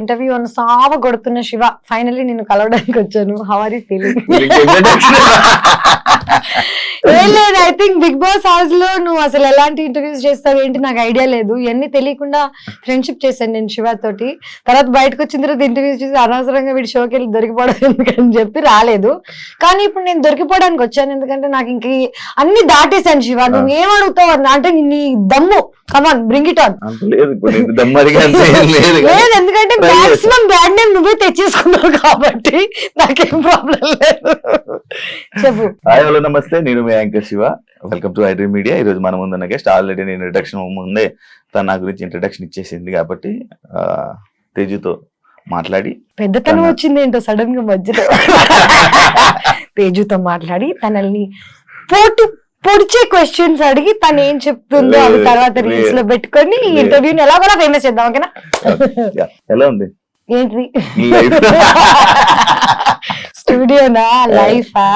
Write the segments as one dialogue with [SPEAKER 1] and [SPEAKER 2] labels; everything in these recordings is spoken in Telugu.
[SPEAKER 1] ఇంటర్వ్యూ అన్న సావ కొడుతున్న శివ, ఫైనల్లీ నేను కలవడానికి వచ్చాను. How are you feeling? ఏం లేదు, I think Bigg Boss house లో నువ్వు అసలు ఎలాంటి ఇంటర్వ్యూస్ చేస్తావు ఏంటి నాకు ఐడియా లేదు. ఇవన్నీ తెలియకుండా ఫ్రెండ్షిప్ చేశాను నేను శివ తోటి. తర్వాత బయటకు వచ్చిన తర్వాత ఇంటర్వ్యూస్ చేసి అనవసరంగా వీడి షోకి వెళ్ళి దొరికిపోవడం ఎందుకని చెప్పి రాలేదు. కానీ ఇప్పుడు నేను దొరికిపోవడానికి వచ్చాను, ఎందుకంటే నాకు ఇంక అన్ని దాటేశాను. శివ నువ్వు ఏం అడుగుతావు అంటే నీ దమ్ము, కమాన్ బ్రింగ్ ఇట్ ఆన్. లేదు, ఎందుకంటే మాక్సిమం బ్యాడ్ నేమ్ నువ్వే తెచ్చేసుకున్నావు కాబట్టి నాకేం ప్రాబ్లం లేదు. చెప్పు.
[SPEAKER 2] హాయ్ హలో నమస్తే, నేను మీ anchor Shiva. Welcome to iDream media. ఈ రోజు మన ముందున్న గెస్ట్ ఆల్రెడీ నేను ఇంట్రడక్షన్ ముందే తను నా గురించి ఇంట్రడక్షన్ ఇచ్చేసింది కాబట్టి తేజుతో మాట్లాడి
[SPEAKER 1] పెద్దతనం వచ్చింది ఏంటో సడన్ గా మధ్యలో తేజుతో మాట్లాడి తనని పొడిచే క్వశ్చన్స్ అడిగి తను ఏం చెప్తుందో అది తర్వాత రీల్స్ లో పెట్టుకొని ఇంటర్వ్యూని ఎలాగోలా ఫేమస్ చేద్దాం. ఓకేనా?
[SPEAKER 2] ఎలా ఉంది
[SPEAKER 1] ఏంటి స్టూడియోనా లైఫా?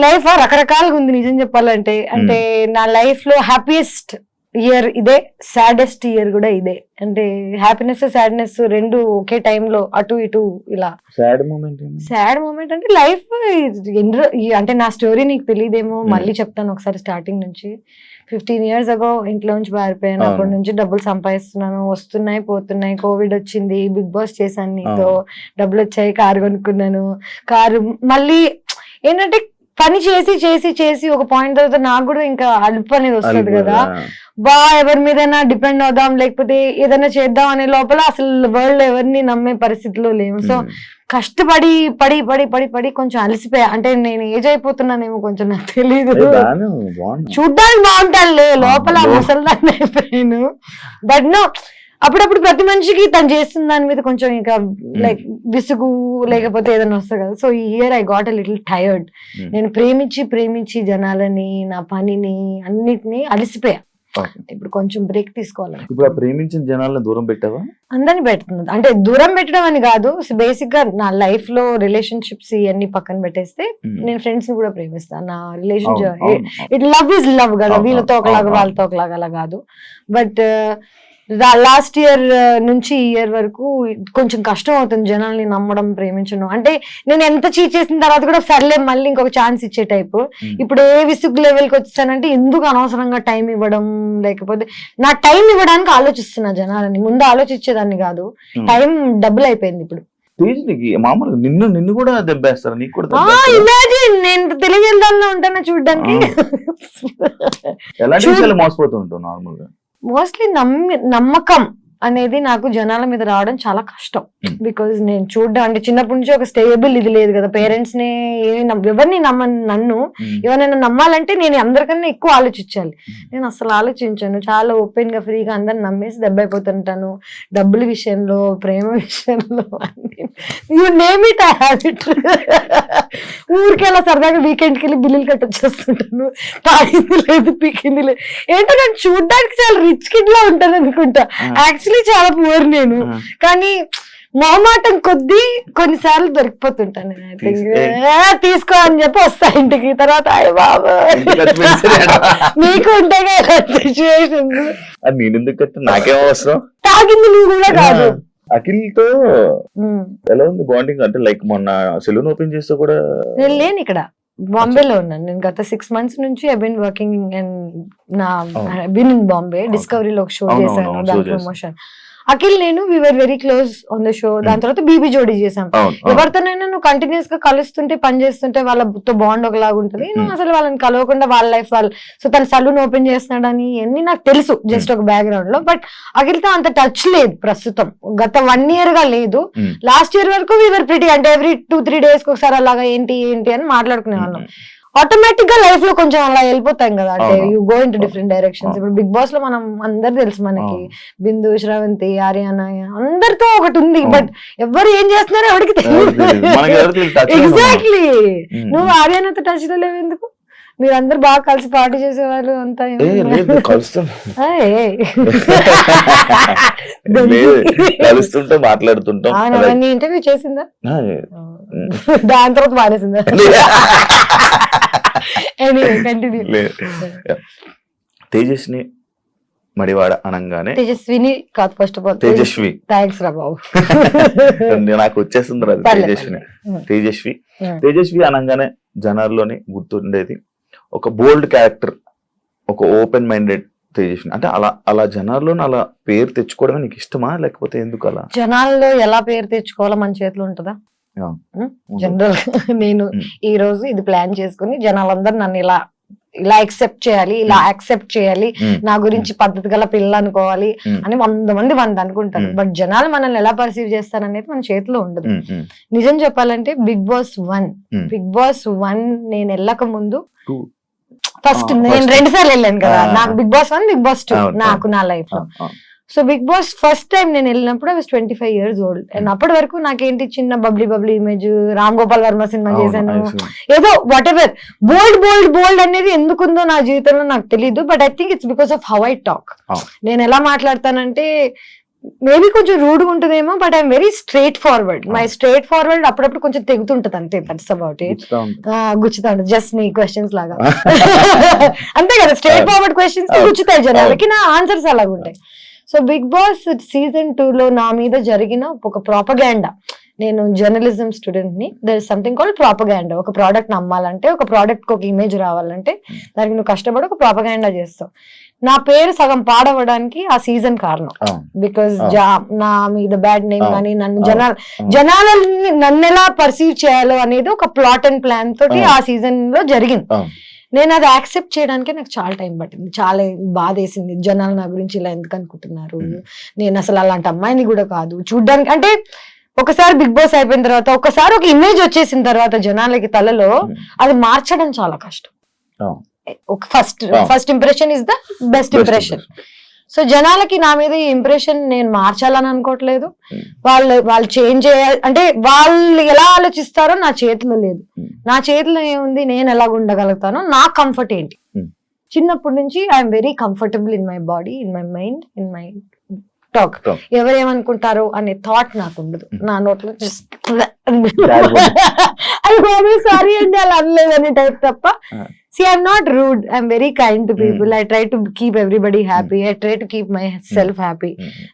[SPEAKER 1] లైఫ్ రకరకాలుగా ఉంది నిజం చెప్పాలంటే. అంటే నా లైఫ్ లో హ్యాపీయెస్ట్ ఇయర్ ఇదే, సాడెస్ట్ ఇయర్ కూడా ఇదే. అంటే హ్యాపీనెస్ సాడ్నెస్ రెండు ఒకే టైంలో అటు ఇటు ఇలా.
[SPEAKER 2] సాడ్
[SPEAKER 1] మూమెంట్ అంటే లైఫ్ అంటే నా స్టోరీ నీకు తెలియదేమో, మళ్ళీ చెప్తాను ఒకసారి స్టార్టింగ్ నుంచి. 15 years ago ఇంట్లో నుంచి పారిపోయాను. అప్పటి నుంచి డబ్బులు సంపాదిస్తున్నాను, వస్తున్నాయి పోతున్నాయి. కోవిడ్ వచ్చింది, బిగ్ బాస్ చేశాను నీతో, డబ్బులు వచ్చాయి, కారు కొనుక్కున్నాను. కారు మళ్ళీ ఏంటంటే పని చేసి చేసి చేసి ఒక పాయింట్ తర్వాత నాకు కూడా ఇంకా అలుపు అనేది వస్తుంది కదా, ఎవరి మీదైనా డిపెండ్ అవుదాం లేకపోతే ఏదైనా చేద్దాం అనే లోపల అసలు వరల్డ్ ఎవరిని నమ్మే పరిస్థితిలో లేము. సో కష్టపడి పడి పడి పడి పడి కొంచెం అలసిపోయా. అంటే నేను ఏజ్ అయిపోతున్నానేమో కొంచెం, నాకు తెలీదు. చూడ్డానికి బాగుంటానులే, లోపల ముసలిదాన్ని అయిపోయాను. బట్ నో, అప్పుడప్పుడు ప్రతి మనిషికి తను చేస్తున్న దాని మీద కొంచెం ఇంకా లైక్ విసుగు లేకపోతే ఏదైనా వస్తుంది కదా. సో ఈ year I got a little tired. నేను ప్రేమించి ప్రేమించి జనాలని, నా పనిని, అన్నిటినీ అలసిపోయా. ఇప్పుడు కొంచెం బ్రేక్ తీసుకోవాలి.
[SPEAKER 2] ఇప్పుడు ప్రేమించిన జనాలను దూరం పెట్టావా?
[SPEAKER 1] అందరిని పెడుతుంది. అంటే దూరం పెట్టడం అని కాదు, బేసిక్ గా నా లైఫ్ లో రిలేషన్షిప్స్ ఇవన్నీ పక్కన పెట్టేస్తే నేను ఫ్రెండ్స్ ని కూడా ప్రేమిస్తాను. నా relationship it love is love కదా, వీళ్ళతో ఒకలాగా వాళ్ళతో ఒకలాగా అలా కాదు. బట్ లాస్ట్ ఇయర్ నుంచి ఈ ఇయర్ వరకు కొంచెం కష్టం అవుతుంది జనాల్ని నమ్మడం, ప్రేమించడం. అంటే నేను ఎంత చీట్ చేసిన తర్వాత కూడా సర్లే మళ్ళీ ఇంకొక ఛాన్స్ ఇచ్చే టైపు. ఇప్పుడు ఏ విసుగు లెవెల్కి వచ్చేసానంటే ఎందుకు అనవసరంగా టైం ఇవ్వడం, లేకపోతే నా టైం ఇవ్వడానికి ఆలోచిస్తున్నా జనాలని. ముందు ఆలోచించేదాన్ని కాదు, టైం డబుల్ అయిపోయింది ఇప్పుడు.
[SPEAKER 2] మామూలుగా నిన్ను కూడా దెబ్బేస్తారు, నీకు కూడా.
[SPEAKER 1] ఇమాజిన్ నేను తెలియజేద్దాంలో ఉంటాను చూడడానికి.
[SPEAKER 2] ఎలాంటి విషయాలు మోసపోతుంటావు నార్మల్ గా?
[SPEAKER 1] మోస్ట్లీ నమ్మకం అనేది నాకు జనాల మీద రావడం చాలా కష్టం. బికాజ్ నేను చూడడం అంటే చిన్నప్పటి నుంచి ఒక స్టేబుల్ ఇది లేదు కదా. పేరెంట్స్ ని ఎవరిని నన్ను ఎవరైనా నమ్మాలంటే నేను అందరికన్నా ఎక్కువ ఆలోచించాలి. నేను అసలు ఆలోచించాను, చాలా ఓపెన్ గా ఫ్రీగా అందరిని నమ్మేసి దెబ్బ అయిపోతుంటాను. డబ్బుల విషయంలో, ప్రేమ విషయంలో, you name it I have it. ఊరికి అలా సరదాగా వీకెండ్కి వెళ్ళి బిల్లులు కట్టొచ్చేస్తుంటాను. తాగింది లేదు, పీకింది లేదు. ఏంటో నేను చూడడానికి చాలా రిచ్ కిడ్ లా ఉంటాను అనుకుంటా, యాక్చువల్లీ చాలా పూర్ నేను. కానీ మొహమాటం కొద్దీ కొన్నిసార్లు దొరికిపోతుంటాను. తీసుకో అని చెప్పి వస్తా ఇంటికి. తర్వాత అయ్య బాబా నీకు ఉంటాయి కదా సిచ్యువేషన్స్.
[SPEAKER 2] నాకేం అవసరం,
[SPEAKER 1] తాగింది నువ్వు కూడా కాదు.
[SPEAKER 2] అఖిల్ తో ఎలా ఉంది బాండింగ్? అంటే లైక్ మొన్న సెలూన్ ఓపెన్ చేస్తే కూడా
[SPEAKER 1] నేను లేను ఇక్కడ, బాంబేలో ఉన్నాను. నేను గత 6 months నుంచి ఐ బీన్ వర్కింగ్ అండ్ నా బీన్ ఇన్ బాంబే. డిస్కవరీలో ఒక షో చేశాను, దాని ప్రమోషన్. అఖిల్ నేను we were very close on the show. దాని తర్వాత బీబీ జోడీ చేసాం. ఎవరితోనైనా నువ్వు కంటిన్యూస్ గా కలుస్తుంటే పని చేస్తుంటే వాళ్ళతో బాండ్ ఒకలాగా ఉంటుంది. నువ్వు అసలు వాళ్ళని కలవకుండా వాళ్ళ లైఫ్ వాళ్ళు. సో తను సలూన్ ఓపెన్ చేస్తున్నాడని అన్ని నాకు తెలుసు జస్ట్ ఒక బ్యాక్గ్రౌండ్ లో. బట్ అఖిల్తో అంత టచ్ లేదు ప్రస్తుతం, గత 1 year గా లేదు. లాస్ట్ ఇయర్ వరకు వి వర్ ప్రిటీ, అంటే ఎవ్రీ 2-3 days ఒకసారి అలాగా ఏంటి ఏంటి అని మాట్లాడుకునే వాళ్ళం. ఆటోమేటిక్ గా లైఫ్ లో కొంచెం అలా వెళ్ళిపోతాం కదా, అంటే you go in to different directions. ఇప్పుడు బిగ్ బాస్ లో మనం అందరు తెలుసు మనకి, బిందు, శ్రవంతి, ఆర్యానా అందరితో ఒకటి ఉంది. బట్ ఎవరు ఏం చేస్తున్నారో ఎవరికి తెలియదు. ఎగ్జాక్ట్లీ. నువ్వు ఆర్యానాతో టచ్ లో లేవు ఎందుకు? మీరందరూ బాగా కలిసి పార్టీ చేసేవాళ్ళు అంతా.
[SPEAKER 2] కలుస్తుంటే మాట్లాడుతుంటాం.
[SPEAKER 1] ఇంటర్వ్యూ చేసిందా? దాని తర్వాత మానేసిందా?
[SPEAKER 2] తేజస్ని మడివాడ అనగానే
[SPEAKER 1] తేజస్విని కాదు first of all.
[SPEAKER 2] Tejaswi.
[SPEAKER 1] Thanks రా బాబు.
[SPEAKER 2] నాకు వచ్చేస్తుంది రాదు. తేజస్విని. తేజస్వి. తేజస్వి అనగానే జనాల్లోని గుర్తుండేది ఒక బోల్డ్ క్యారెక్టర్, ఒక ఓపెన్ మైండెడ్ తేజస్విని. అంటే అలా జనాల్లో అలా పేరు తెచ్చుకోవడమే నీకు ఇష్టమా, లేకపోతే ఎందుకు అలా?
[SPEAKER 1] జనాల్లో ఎలా పేరు తెచ్చుకోవాలో మన చేతిలో ఉంటుందా? జనరల్ నేను ఈ రోజు ఇది ప్లాన్ చేసుకుని జనాలందరూ నన్ను ఇలా యాక్సెప్ట్ చేయాలి, ఇలా యాక్సెప్ట్ చేయాలి, నా గురించి పద్ధతి గల పిల్ల అనుకోవాలి అని 100 మంది అనుకుంటారు. బట్ జనాలు మనల్ని ఎలా పర్సీవ్ చేస్తారనేది మన చేతిలో ఉండదు. నిజం చెప్పాలంటే బిగ్ బాస్ 1 నేను వెళ్ళక ముందు ఫస్ట్ నేను 2 సార్లు వెళ్ళాను కదా. నాకు బిగ్ బాస్ 1, బిగ్ బాస్ 2 నాకు నా లైఫ్ లో. So Bigg Boss first time నేను వెళ్ళినప్పుడు I was 25 years old. And అప్పటి వరకు నాకేంటి చిన్న bubbly image, Ram Gopal Varma cinema చేశాను, ఏదో వాట్ ఎవర్ బోల్డ్ అనేది ఎందుకుందో నా జీవితంలో నాకు తెలీదు. But I think it's because of how I talk. నేను ఎలా మాట్లాడతానంటే మేబీ కొంచెం రూడ్గా ఉంటుందేమో, but I'm very straight forward. My straight forward అప్పుడప్పుడు కొంచెం తెగుతుంటది అంతే. That's about it. గుచ్చుతా ఉంటుంది జస్ట్ నీ క్వశ్చన్స్ లాగా. అంతే కదా, స్ట్రైట్ ఫార్వర్డ్ క్వశ్చన్స్ గుచ్చుతాయి జనాలకి, నా ఆన్సర్స్ అలాగ ఉంటాయి. సో బిగ్ బాస్ సీజన్ 2 లో నా మీద జరిగిన ఒక ప్రాపగాండా. నేను జర్నలిజం స్టూడెంట్ ని. There is something called propaganda. ఒక ప్రోడక్ట్ నమ్మాలంటే, ఒక ప్రోడక్ట్ కి ఒక ఇమేజ్ రావాలంటే దానికి నువ్వు కష్టపడి ఒక ప్రాపగాండా చేస్తావు. నా పేరు సగం పాడవడానికి ఆ సీజన్ కారణం. బికాస్ నా మీద బ్యాడ్ నేమ్ కానీ జనాలని నన్ను ఎలా పర్సీవ్ చేయాలో అనేది ఒక ప్లాట్ అండ్ ప్లాన్ తోటి ఆ సీజన్ లో జరిగింది. నేను అది యాక్సెప్ట్ చేయడానికి నాకు చాలా టైం పట్టింది. చాలా బాధ వేసింది. జనాలు నా గురించి ఇలా ఎందుకు అనుకుంటున్నారు, నేను అసలు అలాంటి అమ్మాయిని కూడా కాదు చూడ్డానికి. అంటే ఒకసారి బిగ్ బాస్ అయిపోయిన తర్వాత, ఒకసారి ఒక ఇమేజ్ వచ్చేసిన తర్వాత జనాలకి తలలో అది మార్చడం చాలా కష్టం. First impression is the best impression. So జనాలకి నా మీద ఈ ఇంప్రెషన్ నేను మార్చాలని అనుకోవట్లేదు. వాళ్ళు చేంజ్ చేయాలి అంటే వాళ్ళు ఎలా ఆలోచిస్తారో నా చేతిలో లేదు. నా చేతిలో ఏముంది, నేను ఎలా ఉండగలుగుతానో, నా కంఫర్ట్ ఏంటి. చిన్నప్పటి నుంచి I'm very comfortable in my body, in my mind, in my talk. ఎవరేమనుకుంటారో అనే థాట్ నాకు ఉండదు. నా నోట్లో జస్ట్ సారీ అండి అలా అనలేదని టైప్ తప్ప. See, I'm not rude. I'm very kind to people. I try to keep everybody happy. I try to keep myself happy.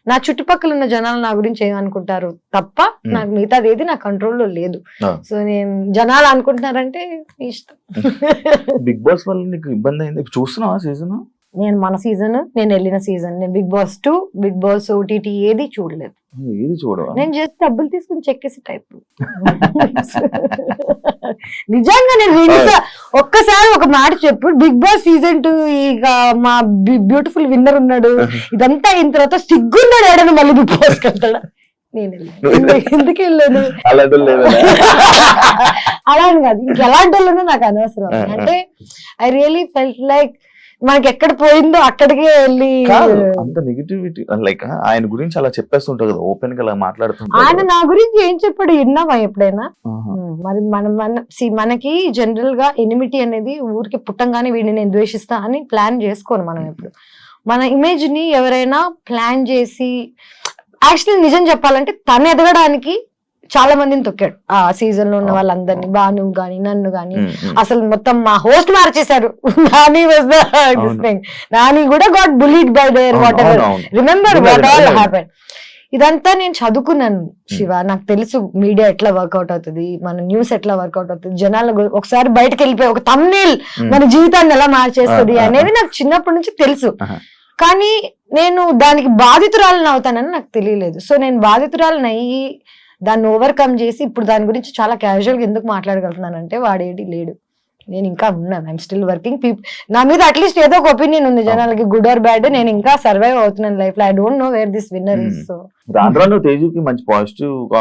[SPEAKER 1] నా చుట్టుపక్కల ఉన్న జనాలు నా గురించి ఏమనుకుంటారు తప్ప నాకు మిగతాది ఏది నా కంట్రోల్లో లేదు. సో నేను జనాలు అనుకుంటున్నారంటే ఇష్టం.
[SPEAKER 2] బిగ్ బాస్ వల్ల నీకు ఇబ్బంది అయింది చూస్తున్నావా సీజన్?
[SPEAKER 1] నేను మన సీజన్, నేను వెళ్ళిన సీజన్, నేను Bigg Boss 2, Bigg Boss OTT ఏది చూడలేదు.
[SPEAKER 2] ఏది చూడవా? నేను
[SPEAKER 1] జస్ట్ డబ్బులు తీసుకుని చెక్కేసి టైప్. నిజంగా నేను ఒక్కసారి ఒక మాట చెప్పు, బిగ్ బాస్ సీజన్ 2 ఇక మా బ్యూటిఫుల్ విన్నర్ ఉన్నాడు, ఇదంతా అయిన తర్వాత సిగ్గున్నాడు ఏడను మళ్ళీ బిగ్ బాస్ వెళ్తాడా? నేను ఎందుకు వెళ్ళాను అలా అని కాదు, ఇంకెలాంటి వాళ్ళనో నాకు అనవసరం. అంటే ఐ రియలీ ఫెల్ట్ లైక్ మనకి ఎక్కడ పోయిందో అక్కడికే వెళ్ళి
[SPEAKER 2] అంత నెగిటివిటీ. లైక్ ఆయన గురించి అలా చెప్పేస్తుంటారు కదా, ఓపెన్ గా అలా మాట్లాడుతుంటారు.
[SPEAKER 1] ఆయన నా గురించి ఏం చెప్పాడు విన్నావా ఎప్పుడైనా? మరి మనకి జనరల్ గా ఎనిమిటీ అనేది ఊరికి పుట్టంగానే వీడిని నేను ద్వేషిస్తా అని ప్లాన్ చేసుకోను మనం. ఎప్పుడు మన ఇమేజ్ ని ఎవరైనా ప్లాన్ చేసి, యాక్చువల్లీ నిజం చెప్పాలంటే తను ఎదగడానికి చాలా మందిని తొక్కాడు ఆ సీజన్ లో ఉన్న వాళ్ళందరినీ. బాను గాని నన్ను గాని అసలు మొత్తం మా హోస్ట్ మార్చేశారు. నాని కూడా got bullied by their what ever. Remember what all happened. ఇదంతా నేను చదువుకున్నాను శివ. నాకు తెలుసు మీడియా ఎట్లా వర్కౌట్ అవుతుంది, మన న్యూస్ ఎట్లా వర్కౌట్ అవుతుంది, జనాలు ఒకసారి బయటకు వెళ్ళిపోయి ఒక థంబ్నెయిల్ మన జీవితాన్ని ఎలా మార్చేస్తుంది అనేది నాకు చిన్నప్పటి నుంచి తెలుసు. కానీ నేను దానికి బాధితురాలను అవుతానని నాకు తెలియలేదు. సో నేను బాధితురాలను అయ్యి దాన్ని ఓవర్కమ్ చేసి ఇప్పుడు దాని గురించి చాలా క్యాజువల్ గా ఎందుకు మాట్లాడగలుగుతున్నానంటే వాడేటి లేడు, నేను ఇంకా ఉన్నాను. I'm still working. నా మీద అట్లీస్ట్ ఏదో ఒక ఒపీనియన్ ఉంది జనాలకి, గుడ్ ఆర్ బ్యాడ్. నేను ఇంకా సర్వైవ్ అవుతున్నాను లైఫ్ లో. I don't know where this winner is. So
[SPEAKER 2] తేజుకి మంచి పాజిటివ్